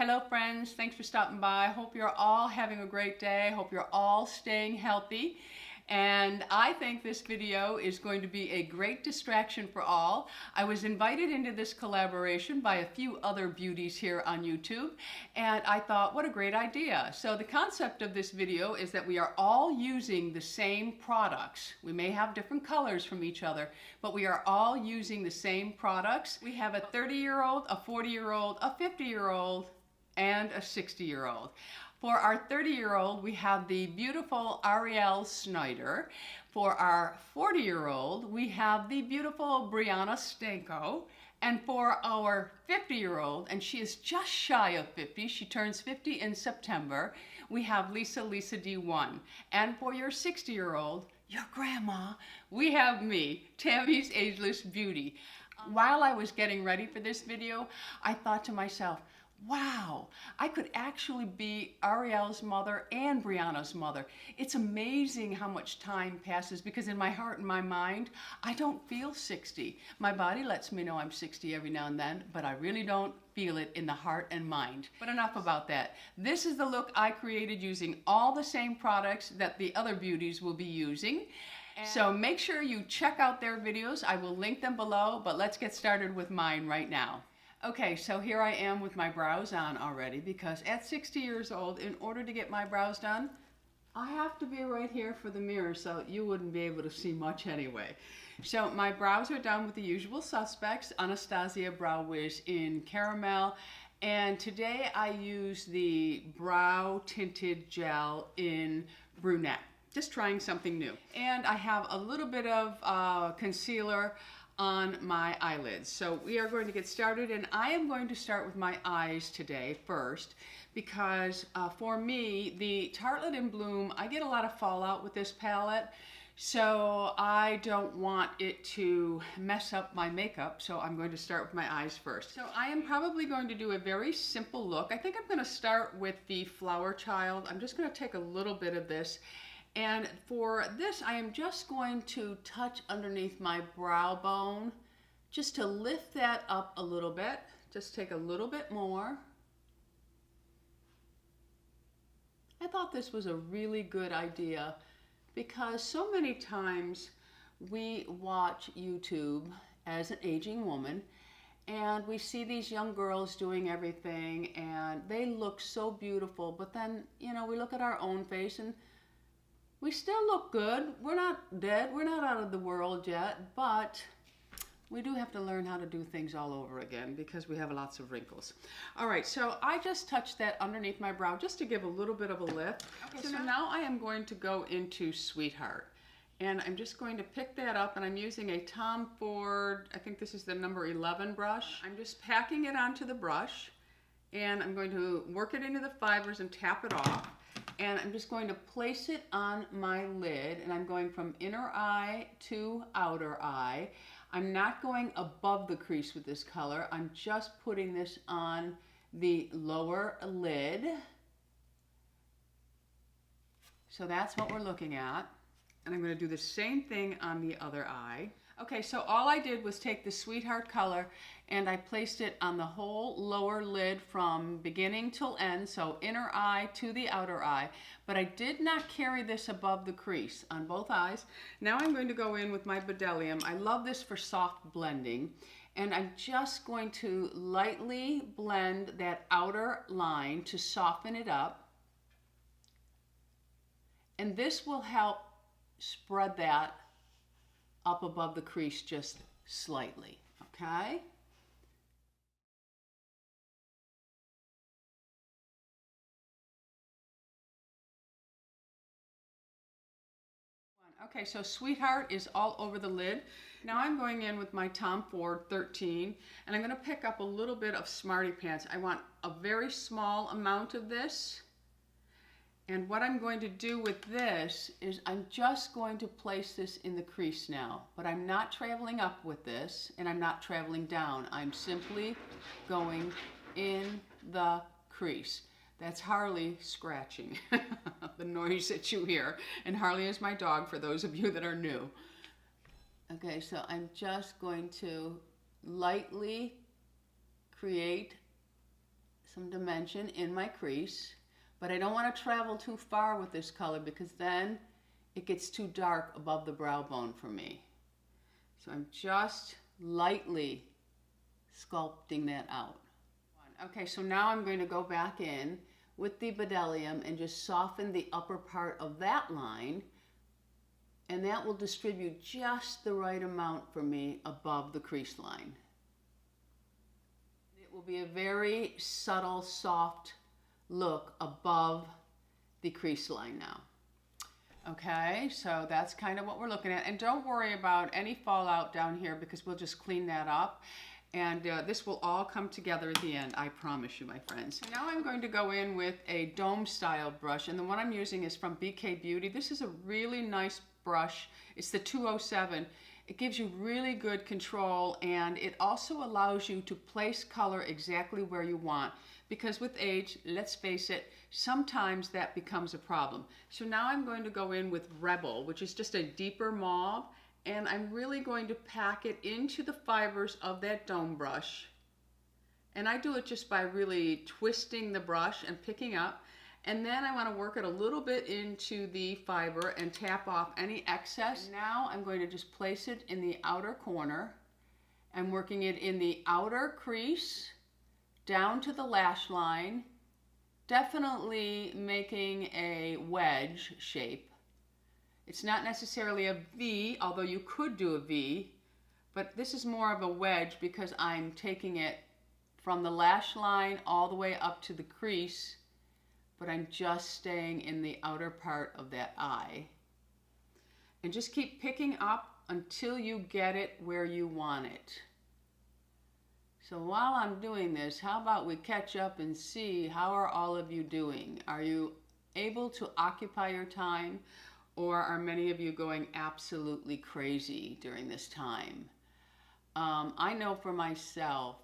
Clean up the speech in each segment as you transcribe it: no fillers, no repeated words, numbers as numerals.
Hello friends, thanks for stopping by. Hope you're all having a great day. Hope you're all staying healthy. And I think this video is going to be a great distraction for all. I was invited into this collaboration by a few other beauties here on YouTube, and I thought, what a great idea. So the concept of this video is that we are all using the same products. We may have different colors from each other, but we are all using the same products. We have a 30-year-old, a 40-year-old, a 50-year-old, and a 60-year-old. For our 30-year-old, we have the beautiful Ariel Snyder. For our 40-year-old, we have the beautiful Brianna Stanko. And for our 50-year-old, and she is just shy of 50, she turns 50 in September, we have Lisa D1. And for your 60-year-old, your grandma, we have me, Tammy's Ageless Beauty. While I was getting ready for this video, I thought to myself, wow, I could actually be Ariel's mother and Brianna's mother. It's amazing how much time passes because in my heart and my mind, I don't feel 60. My body lets me know I'm 60 every now and then, but I really don't feel it in the heart and mind. But enough about that. This is the look I created using all the same products that the other beauties will be using. So make sure you check out their videos. I will link them below, but let's get started with mine right now. Okay, so here I am with my brows on already because at 60 years old, in order to get my brows done, I have to be right here for the mirror so you wouldn't be able to see much anyway. So my brows are done with the usual suspects, Anastasia Brow Wiz in Caramel, and today I use the Brow Tinted Gel in Brunette. Just trying something new. And I have a little bit of concealer on my eyelids. So we are going to get started, and I am going to start with my eyes today first because for me, the Tartelette in Bloom, I get a lot of fallout with this palette, so I don't want it to mess up my makeup, so I'm going to start with my eyes first. So I am probably going to do a very simple look. I think I'm going to start with the Flower Child. I'm just going to take a little bit of this. And for this, I am just going to touch underneath my brow bone, just to lift that up a little bit. Just take a little bit more. I thought this was a really good idea because so many times we watch YouTube as an aging woman and we see these young girls doing everything and they look so beautiful, but then, you know, we look at our own face and we still look good. We're not dead. We're not out of the world yet, but we do have to learn how to do things all over again because we have lots of wrinkles. All right, so I just touched that underneath my brow just to give a little bit of a lift. Okay, so now I am going to go into Sweetheart. And I'm just going to pick that up, and I'm using a Tom Ford, I think this is the number 11 brush. I'm just packing it onto the brush, and I'm going to work it into the fibers and tap it off. And I'm just going to place it on my lid, and I'm going from inner eye to outer eye. I'm not going above the crease with this color. I'm just putting this on the lower lid. So that's what we're looking at. And I'm going to do the same thing on the other eye. Okay, so all I did was take the Sweetheart color and I placed it on the whole lower lid from beginning till end, so inner eye to the outer eye, but I did not carry this above the crease on both eyes. Now I'm going to go in with my Bdellium. I love this for soft blending, and I'm just going to lightly blend that outer line to soften it up, and this will help spread that up above the crease just slightly, okay? Okay, so Sweetheart is all over the lid. Now I'm going in with my Tom Ford 13, and I'm gonna pick up a little bit of Smarty Pants. I want a very small amount of this. And what I'm going to do with this is I'm just going to place this in the crease now, but I'm not traveling up with this and I'm not traveling down. I'm simply going in the crease. That's Harley scratching, the noise that you hear. And Harley is my dog for those of you that are new. Okay, so I'm just going to lightly create some dimension in my crease, but I don't want to travel too far with this color because then it gets too dark above the brow bone for me. So I'm just lightly sculpting that out. Okay, so now I'm going to go back in with the Bdellium and just soften the upper part of that line, and that will distribute just the right amount for me above the crease line. It will be a very subtle, soft look above the crease line now. Okay, so that's kind of what we're looking at. And don't worry about any fallout down here because we'll just clean that up. And this will all come together at the end, I promise you, my friends. So now I'm going to go in with a dome style brush, and the one I'm using is from BK Beauty. This is a really nice brush. It's the 207. It gives you really good control, and it also allows you to place color exactly where you want. Because with age, let's face it, sometimes that becomes a problem. So now I'm going to go in with Rebel, which is just a deeper mauve, and I'm really going to pack it into the fibers of that dome brush. And I do it just by really twisting the brush and picking up. And then I want to work it a little bit into the fiber and tap off any excess. And now I'm going to just place it in the outer corner. I'm working it in the outer crease, down to the lash line, definitely making a wedge shape. It's not necessarily a V, although you could do a V, but this is more of a wedge because I'm taking it from the lash line all the way up to the crease, but I'm just staying in the outer part of that eye. And just keep picking up until you get it where you want it. So while I'm doing this, how about we catch up and see how are all of you doing? Are you able to occupy your time, or are many of you going absolutely crazy during this time? I know for myself,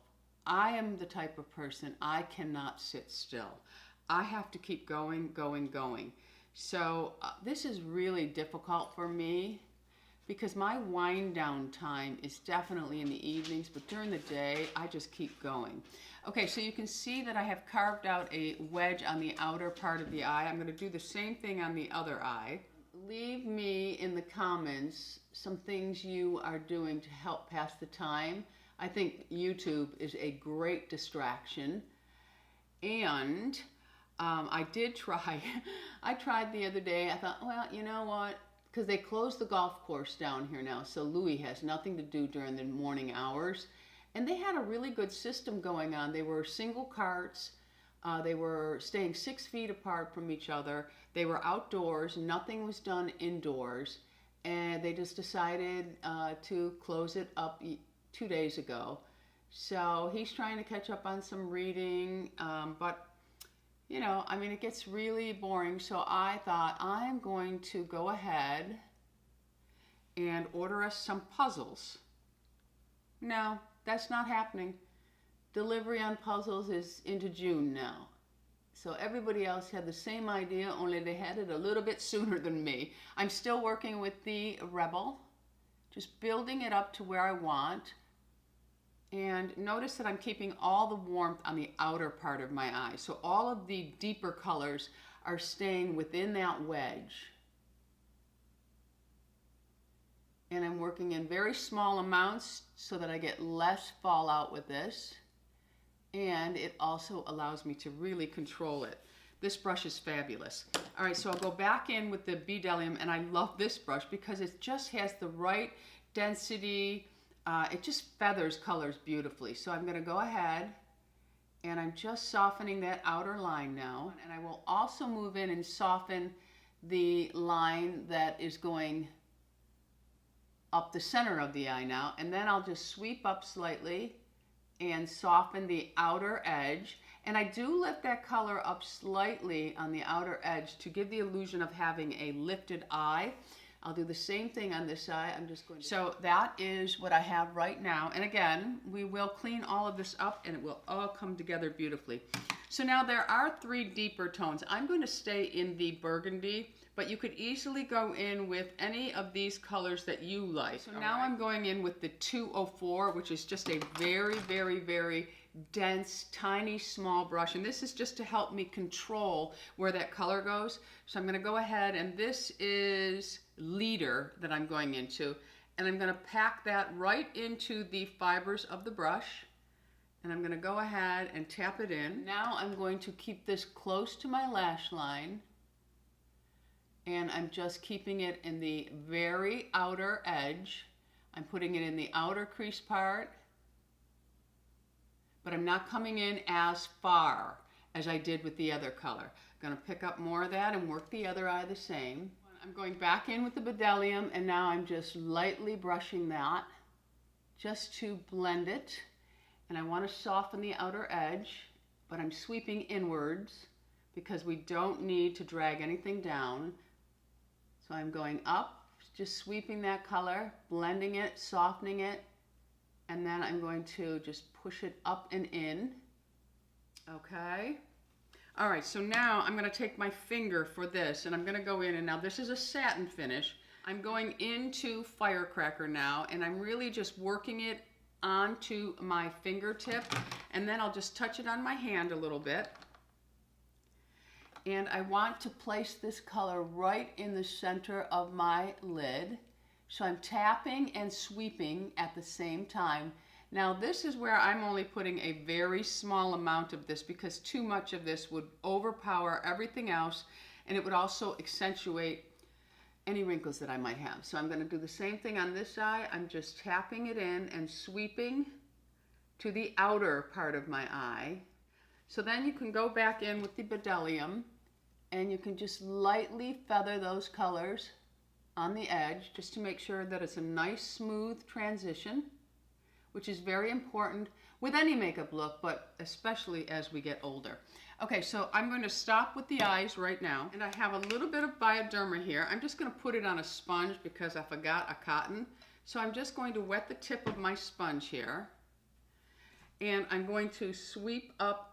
I am the type of person, I cannot sit still. I have to keep going, going, going. So this is really difficult for me because my wind down time is definitely in the evenings, but during the day, I just keep going. Okay, so you can see that I have carved out a wedge on the outer part of the eye. I'm gonna do the same thing on the other eye. Leave me in the comments some things you are doing to help pass the time. I think YouTube is a great distraction. And I did try, I tried the other day, I thought, well, you know what? Because they closed the golf course down here now, so Louis has nothing to do during the morning hours. And they had a really good system going on. They were single carts. They were staying 6 feet apart from each other. They were outdoors. Nothing was done indoors. And they just decided to close it up 2 days ago. So he's trying to catch up on some reading, but you know, I mean, it gets really boring, so I thought I'm going to go ahead and order us some puzzles. No, that's not happening. Delivery on puzzles is into June now. So everybody else had the same idea, only they had it a little bit sooner than me. I'm still working with the Rebel, just building it up to where I want. And notice that I'm keeping all the warmth on the outer part of my eye. So all of the deeper colors are staying within that wedge. And I'm working in very small amounts so that I get less fallout with this. And it also allows me to really control it. This brush is fabulous. All right, so I'll go back in with the Bdellium, and I love this brush because it just has the right density. It just feathers colors beautifully. So I'm going to go ahead and I'm just softening that outer line now. And I will also move in and soften the line that is going up the center of the eye now. And then I'll just sweep up slightly and soften the outer edge. And I do lift that color up slightly on the outer edge to give the illusion of having a lifted eye. I'll do the same thing on this side. I'm just going to... So that is what I have right now. And again, we will clean all of this up and it will all come together beautifully. So now there are 3 deeper tones. I'm going to stay in the burgundy, but you could easily go in with any of these colors that you like. So now I'm going in with the 204, which is just a very, very, very dense, tiny, small brush. And this is just to help me control where that color goes. So I'm going to go ahead, and this is Leader that I'm going into. And I'm going to pack that right into the fibers of the brush. And I'm going to go ahead and tap it in. Now I'm going to keep this close to my lash line. And I'm just keeping it in the very outer edge. I'm putting it in the outer crease part, but I'm not coming in as far as I did with the other color. I'm going to pick up more of that and work the other eye the same. I'm going back in with the Bdellium, and now I'm just lightly brushing that just to blend it. And I want to soften the outer edge, but I'm sweeping inwards because we don't need to drag anything down. So I'm going up, just sweeping that color, blending it, softening it, and then I'm going to just push it up and in. Okay. All right, so now I'm going to take my finger for this, and I'm going to go in, and now this is a satin finish. I'm going into Firecracker now, and I'm really just working it onto my fingertip, and then I'll just touch it on my hand a little bit. And I want to place this color right in the center of my lid. So I'm tapping and sweeping at the same time. Now this is where I'm only putting a very small amount of this because too much of this would overpower everything else, and it would also accentuate any wrinkles that I might have. So I'm going to do the same thing on this eye. I'm just tapping it in and sweeping to the outer part of my eye. So then you can go back in with the Bdellium, and you can just lightly feather those colors on the edge just to make sure that it's a nice smooth transition, which is very important with any makeup look, but especially as we get older. Okay, so I'm going to stop with the eyes right now, and I have a little bit of Bioderma here. I'm just going to put it on a sponge because I forgot a cotton. So I'm just going to wet the tip of my sponge here, and I'm going to sweep up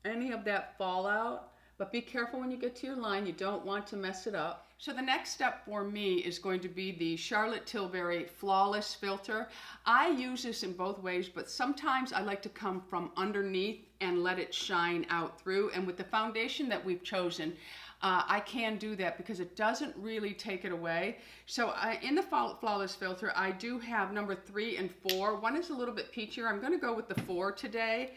any of that fallout, but be careful when you get to your line. You don't want to mess it up. So the next step for me is going to be the Charlotte Tilbury Flawless Filter. I use this in both ways, but sometimes I like to come from underneath and let it shine out through. And with the foundation that we've chosen, I can do that because it doesn't really take it away. So in the Flawless Filter, I do have number 3 and 4. One is a little bit peachier. I'm going to go with the 4 today.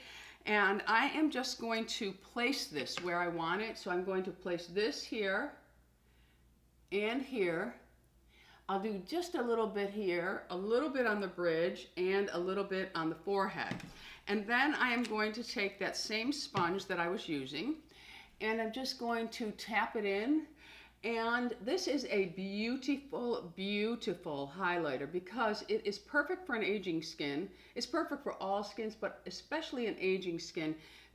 And I am just going to place this where I want it. So I'm going to place this here and here. I'll do just a little bit here, a little bit on the bridge, and a little bit on the forehead. And then I am going to take that same sponge that I was using, and I'm just going to tap it in. And this is a beautiful, beautiful highlighter because it is perfect for an aging skin. It's perfect for all skins, but especially an aging skin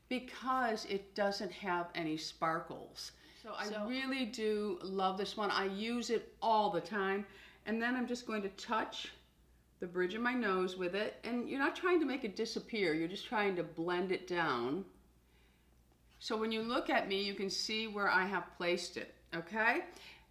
because it doesn't have any sparkles. So I really do love this one. I use it all the time. And then I'm just going to touch the bridge of my nose with it. And you're not trying to make it disappear. You're just trying to blend it down. So when you look at me, you can see where I have placed it. Okay,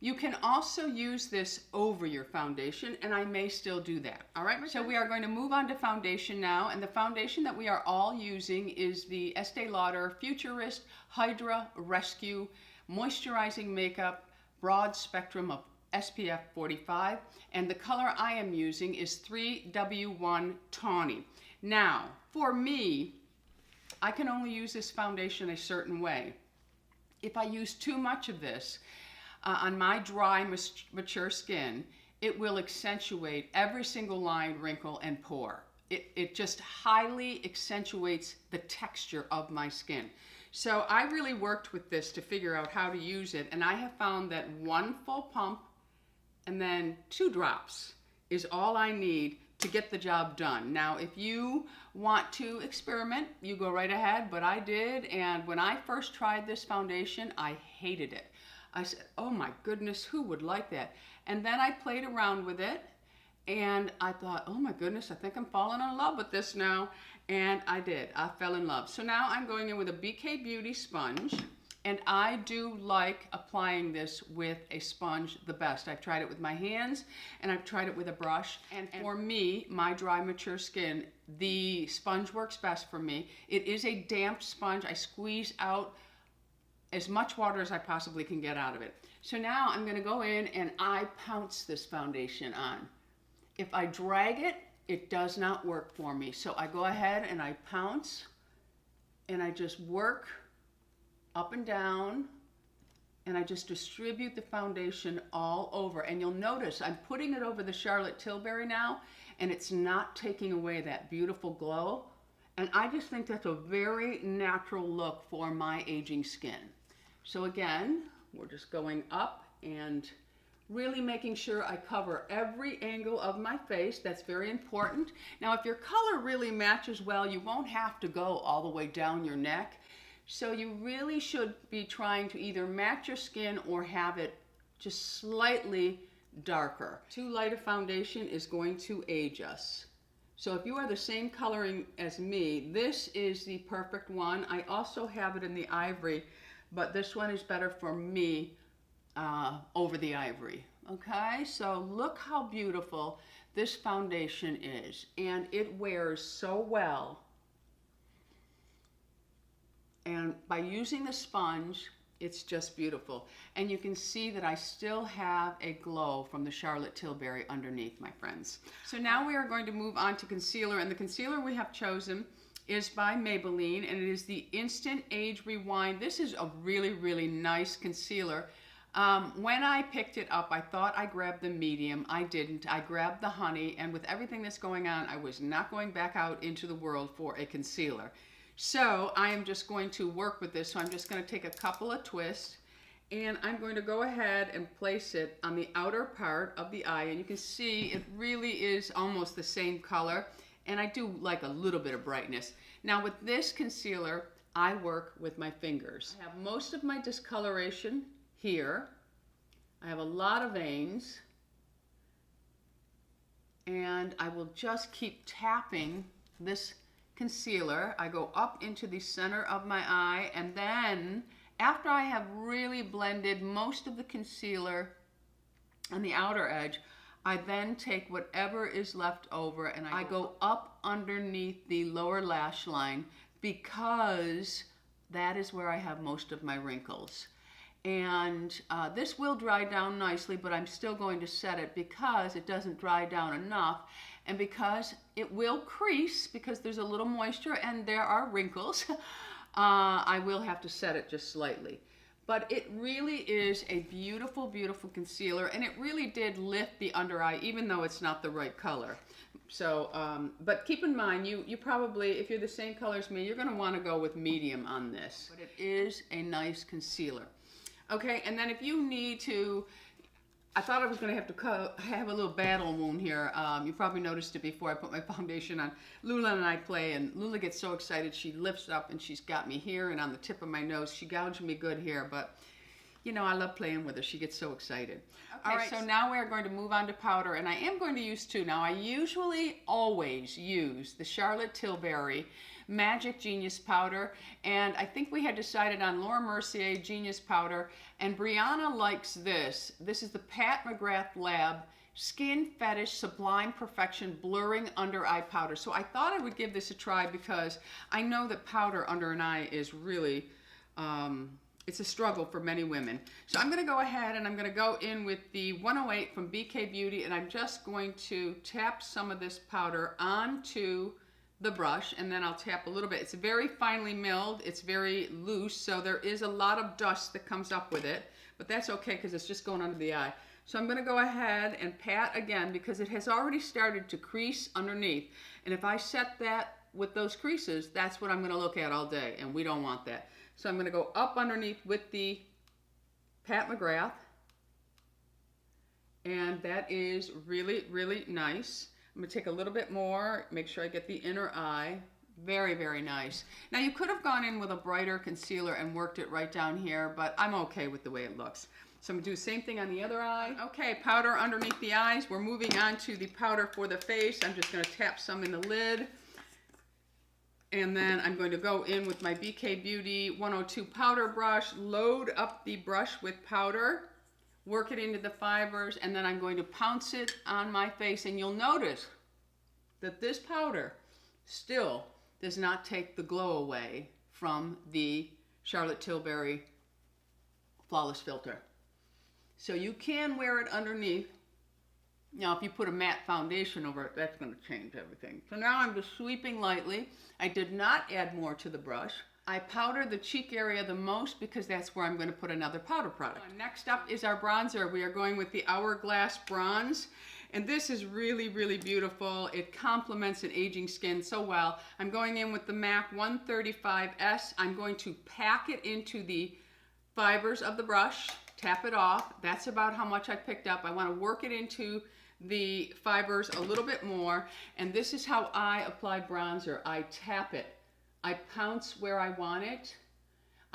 you can also use this over your foundation, and I may still do that. All right, so we are going to move on to foundation now, and the foundation that we are all using is the Estee Lauder Futurist Hydra Rescue Moisturizing Makeup Broad Spectrum of SPF 45, and the color I am using is 3W1 Tawny. Now, for me, I can only use this foundation a certain way. If I use too much of this on my dry, mature skin, it will accentuate every single line, wrinkle, and pore. It just highly accentuates the texture of my skin. So I really worked with this to figure out how to use it, and I have found that 1 full pump and then 2 drops is all I need to get the job done. Now, if you want to experiment, you go right ahead, but I did, and when I first tried this foundation, I hated it. I said, oh my goodness, who would like that? And then I played around with it, and I thought, oh my goodness, I think I'm falling in love with this now, and I did. I fell in love. So now I'm going in with a BK Beauty sponge, And I do like applying this with a sponge the best. I've tried it with my hands and I've tried it with a brush. And for me, my dry, mature skin, the sponge works best for me. It is a damp sponge. I squeeze out as much water as I possibly can get out of it. So now I'm gonna go in and I pounce this foundation on. If I drag it, it does not work for me. So I go ahead and I pounce and I just work up and down, and I just distribute the foundation all over. And you'll notice I'm putting it over the Charlotte Tilbury now, and it's not taking away that beautiful glow. And I just think that's a very natural look for my aging skin. So again, we're just going up and really making sure I cover every angle of my face. That's very important. Now, if your color really matches well, you won't have to go all the way down your neck. So you really should be trying to either match your skin or have it just slightly darker. Too light a foundation is going to age us. So if you are the same coloring as me, this is the perfect one. I also have it in the ivory, but this one is better for me over the ivory. Okay, so look how beautiful this foundation is, and it wears so well. And by using the sponge, it's just beautiful. And you can see that I still have a glow from the Charlotte Tilbury underneath, my friends. So now we are going to move on to concealer. And the concealer we have chosen is by Maybelline, and it is the Instant Age Rewind. This is a really, really nice concealer. When I picked it up, I thought I grabbed the medium. I didn't. I grabbed the honey. And with everything that's going on, I was not going back out into the world for a concealer. So I am just going to work with this. So I'm just going to take a couple of twists and I'm going to go ahead and place it on the outer part of the eye. And you can see it really is almost the same color. And I do like a little bit of brightness. Now with this concealer, I work with my fingers. I have most of my discoloration here. I have a lot of veins. And I will just keep tapping this concealer. I go up into the center of my eye, and then after I have really blended most of the concealer on the outer edge, I then take whatever is left over and I go up underneath the lower lash line, because that is where I have most of my wrinkles. And this will dry down nicely, but I'm still going to set it because it doesn't dry down enough, and because it will crease because there's a little moisture and there are wrinkles. I will have to set it just slightly. But it really is a beautiful, beautiful concealer, and it really did lift the under eye, even though it's not the right color. So, but keep in mind, you probably, if you're the same color as me, you're going to want to go with medium on this. But it is a nice concealer. Okay, and then if you need to, I thought I was going to have to have a little battle wound here. You probably noticed it before I put my foundation on. Lula and I play, and Lula gets so excited. She lifts up, and she's got me here and on the tip of my nose. She gouged me good here, but you know, I love playing with her. She gets so excited. Okay, all right, so now we're going to move on to powder, and I am going to use two. Now, I usually always use the Charlotte Tilbury Magic Genius Powder, and I think we had decided on Laura Mercier Genius Powder, and Brianna likes this. This is the Pat McGrath Lab Skin Fetish Sublime Perfection Blurring Under Eye Powder. So I thought I would give this a try because I know that powder under an eye is really, it's a struggle for many women. So I'm going to go ahead and I'm going to go in with the 108 from BK Beauty, and I'm just going to tap some of this powder onto the brush, and then I'll tap a little bit. It's very finely milled, it's very loose, so there is a lot of dust that comes up with it, but that's okay because it's just going under the eye. So I'm going to go ahead and pat again because it has already started to crease underneath, and if I set that with those creases, that's what I'm going to look at all day, and we don't want that. So I'm going to go up underneath with the Pat McGrath, and that is really, really nice. I'm going to take a little bit more, make sure I get the inner eye. Very, very nice. Now, you could have gone in with a brighter concealer and worked it right down here, but I'm okay with the way it looks. So I'm going to do the same thing on the other eye. Okay, powder underneath the eyes. We're moving on to the powder for the face. I'm just going to tap some in the lid. And then I'm going to go in with my BK Beauty 102 powder brush, load up the brush with powder, work it into the fibers, and then I'm going to pounce it on my face. And you'll notice that this powder still does not take the glow away from the Charlotte Tilbury Flawless Filter. So you can wear it underneath. Now, if you put a matte foundation over it, that's going to change everything. So now I'm just sweeping lightly. I did not add more to the brush. I powder the cheek area the most because that's where I'm going to put another powder product. Next up is our bronzer. We are going with the Hourglass Bronze. And this is really, really beautiful. It complements an aging skin so well. I'm going in with the MAC 135S. I'm going to pack it into the fibers of the brush, tap it off. That's about how much I picked up. I want to work it into the fibers a little bit more. And this is how I apply bronzer. I tap it. I pounce where I want it.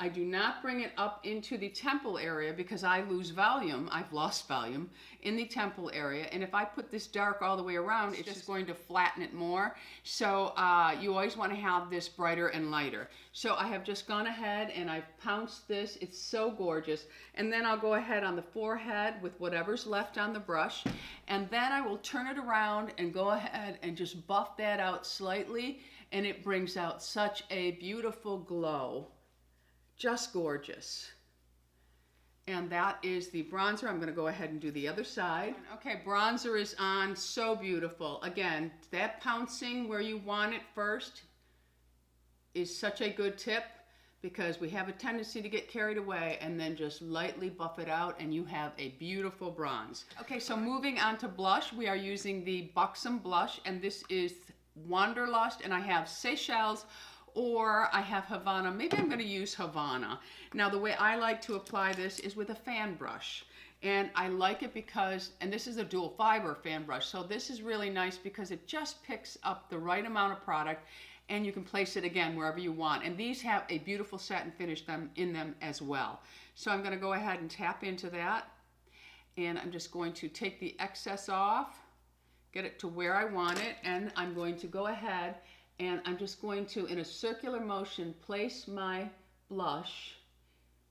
I do not bring it up into the temple area because I lose volume. I've lost volume in the temple area. And if I put this dark all the way around, it's just going to flatten it more. So you always want to have this brighter and lighter. So I have just gone ahead and I've pounced this. It's so gorgeous. And then I'll go ahead on the forehead with whatever's left on the brush. And then I will turn it around and go ahead and just buff that out slightly. And it brings out such a beautiful glow. Just gorgeous. And that is the bronzer. I'm going to go ahead and do the other side. Okay, bronzer is on. So beautiful. Again, that pouncing where you want it first is such a good tip because we have a tendency to get carried away, and then just lightly buff it out and you have a beautiful bronze. Okay, so moving on to blush, we are using the Buxom blush, and this is Wanderlust, and I have Seychelles or I have Havana. Maybe I'm going to use Havana. Now, the way I like to apply this is with a fan brush. And I like it because, and this is a dual fiber fan brush, so this is really nice because it just picks up the right amount of product and you can place it again wherever you want. And these have a beautiful satin finish in them as well. So I'm going to go ahead and tap into that. And I'm just going to take the excess off, get it to where I want it, and I'm going to go ahead and I'm just going to, in a circular motion, place my blush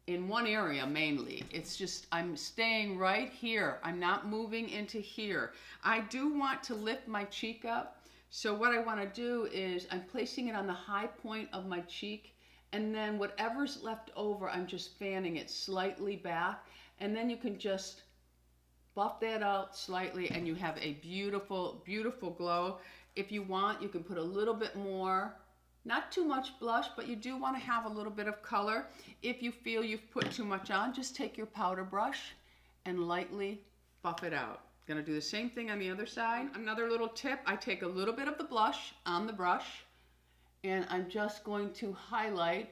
in one area mainly. It's just, I'm staying right here. I'm not moving into here. I do want to lift my cheek up. So what I want to do is I'm placing it on the high point of my cheek, and then whatever's left over, I'm just fanning it slightly back. And then you can just buff that out slightly and you have a beautiful, beautiful glow. If you want, you can put a little bit more, not too much blush, but you do want to have a little bit of color. If you feel you've put too much on, just take your powder brush and lightly buff it out. Gonna do the same thing on the other side. Another little tip, I take a little bit of the blush on the brush and I'm just going to highlight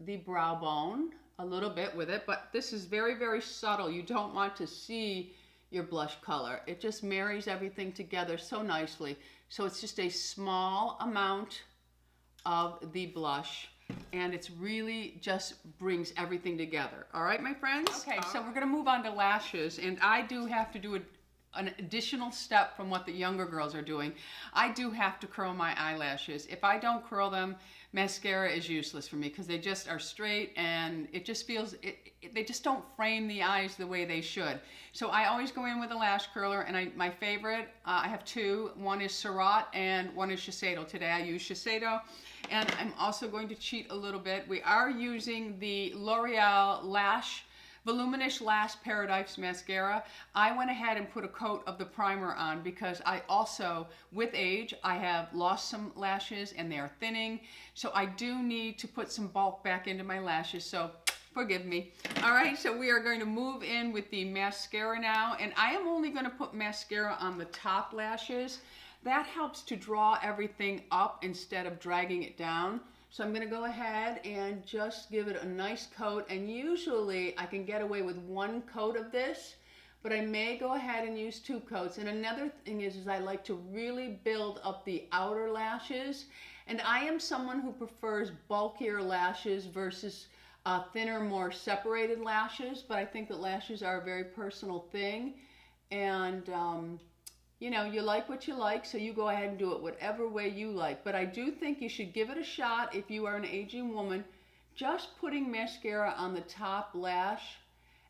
the brow bone a little bit with it, but this is very, very subtle. You don't want to see your blush color. It just marries everything together so nicely. So it's just a small amount of the blush and it's really just brings everything together. All right, my friends? Okay, so we're gonna move on to lashes, and I do have to do an additional step from what the younger girls are doing. I do have to curl my eyelashes. If I don't curl them, mascara is useless for me because they just are straight and it just feels, they just don't frame the eyes the way they should. So I always go in with a lash curler, and my favorite, I have two. One is Surratt and one is Shiseido. Today I use Shiseido, and I'm also going to cheat a little bit. We are using the L'Oreal Voluminous Lash Paradise Mascara. I went ahead and put a coat of the primer on because I also, with age, I have lost some lashes and they are thinning. So I do need to put some bulk back into my lashes, so forgive me. All right, so we are going to move in with the mascara now, and I am only going to put mascara on the top lashes. That helps to draw everything up instead of dragging it down. So I'm going to go ahead and just give it a nice coat, and usually I can get away with one coat of this, but I may go ahead and use two coats. And another thing is I like to really build up the outer lashes, and I am someone who prefers bulkier lashes versus thinner, more separated lashes, but I think that lashes are a very personal thing, and you know, you like what you like, so you go ahead and do it whatever way you like. But I do think you should give it a shot if you are an aging woman. Just putting mascara on the top lash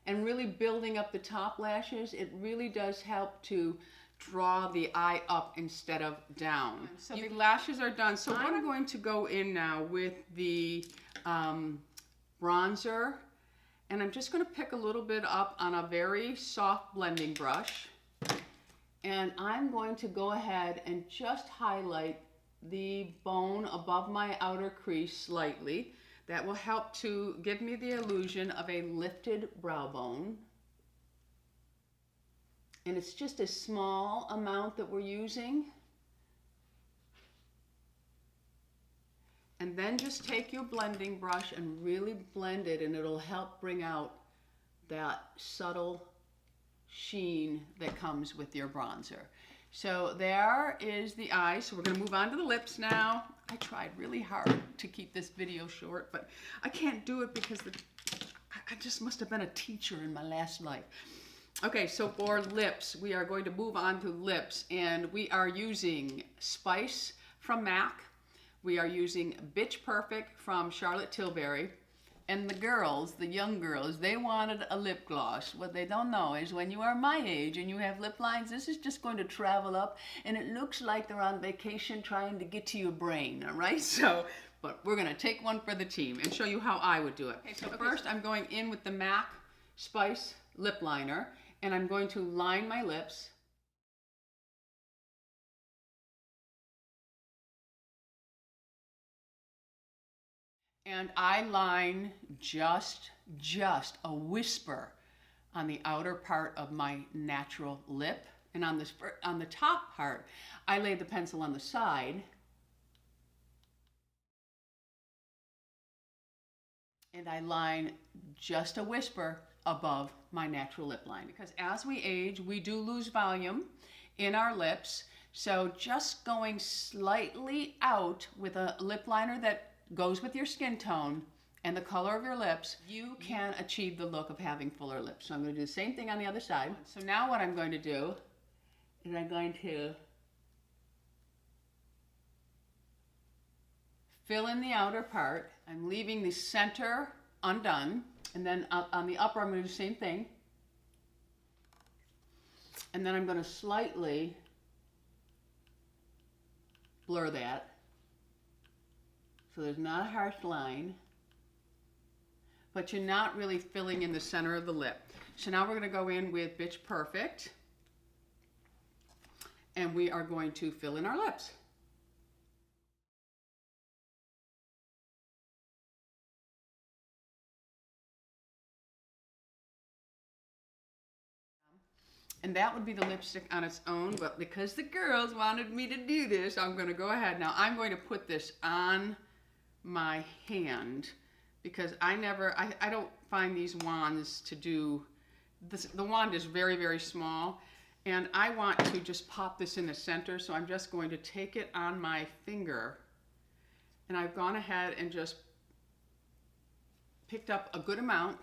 and really building up the top lashes, it really does help to draw the eye up instead of down. So the lashes are done. So I'm going to go in now with the bronzer, and I'm just going to pick a little bit up on a very soft blending brush. And I'm going to go ahead and just highlight the bone above my outer crease slightly. That will help to give me the illusion of a lifted brow bone. And it's just a small amount that we're using. And then just take your blending brush and really blend it, and it'll help bring out that subtle sheen that comes with your bronzer. So there is the eye. So we're going to move on to the lips now. I tried really hard to keep this video short, but I can't do it because I just must have been a teacher in my last life. Okay, so for lips, we are going to move on to lips, and we are using Spice from MAC. We are using Bitch Perfect from Charlotte Tilbury. And the girls, the young girls, they wanted a lip gloss. What they don't know is when you are my age and you have lip lines, this is just going to travel up, and it looks like they're on vacation trying to get to your brain, all right? So, but we're gonna take one for the team and show you how I would do it. Okay, so first I'm going in with the MAC Spice Lip Liner, and I'm going to line my lips. And I line just a whisper on the outer part of my natural lip. And on the top part, I lay the pencil on the side. And I line just a whisper above my natural lip line. Because as we age, we do lose volume in our lips. So just going slightly out with a lip liner that goes with your skin tone and the color of your lips, you can achieve the look of having fuller lips. So I'm going to do the same thing on the other side. So now what I'm going to do is I'm going to fill in the outer part. I'm leaving the center undone, and then on the upper I'm going to do the same thing. And then I'm going to slightly blur that. So there's not a harsh line, but you're not really filling in the center of the lip. So now we're going to go in with Bitch Perfect, and we are going to fill in our lips. And that would be the lipstick on its own, but because the girls wanted me to do this, I'm going to go ahead. Now I'm going to put this on my hand because I don't find these wands to do this. The wand is very, very small, and I want to just pop this in the center, so I'm just going to take it on my finger, and I've gone ahead and just picked up a good amount,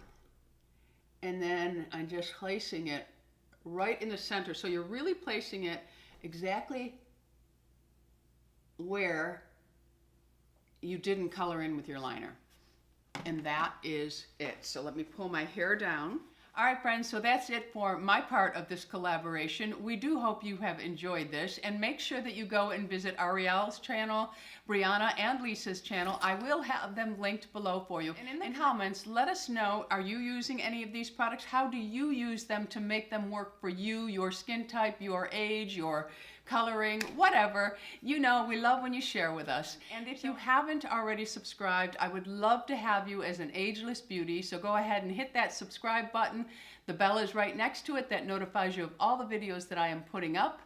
and then I'm just placing it right in the center. So you're really placing it exactly where you didn't color in with your liner. And that is it. So let me pull my hair down. All right, friends, so that's it for my part of this collaboration. We do hope you have enjoyed this, and make sure that you go and visit Ariel's channel, Brianna and Lisa's channel. I will have them linked below for you. And in the comments, let us know, are you using any of these products? How do you use them to make them work for you, your skin type, your age, your coloring, whatever. You know, we love when you share with us. And if you haven't already subscribed, I would love to have you as an ageless beauty. So go ahead and hit that subscribe button. The bell is right next to it that notifies you of all the videos that I am putting up.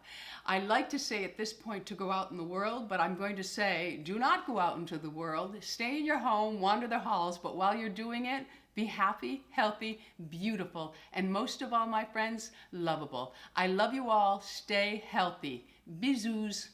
I like to say at this point to go out in the world, but I'm going to say do not go out into the world. Stay in your home, wander the halls, but while you're doing it, be happy, healthy, beautiful, and most of all, my friends, lovable. I love you all. Stay healthy. Bisous.